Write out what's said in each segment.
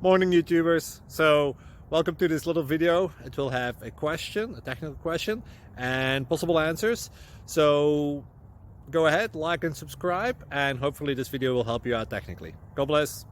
Morning YouTubers. So welcome to this little video. It will have a question, a technical question, and possible answers. So go ahead, like and subscribe, and hopefully this video will help you out technically. God bless.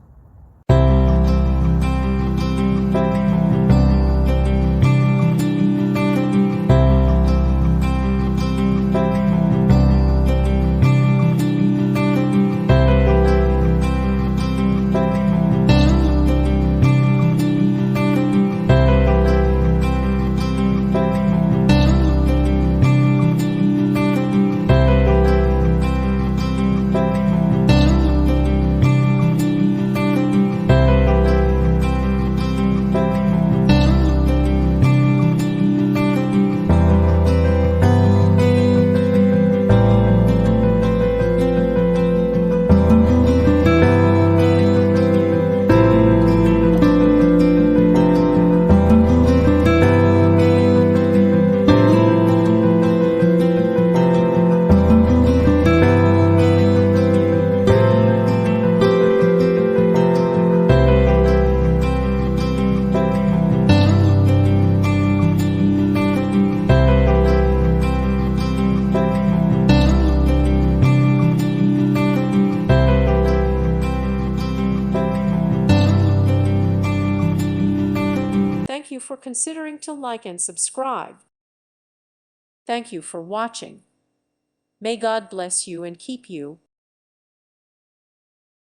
Thank you for considering to like and subscribe. Thank you for watching. May God bless you and keep you.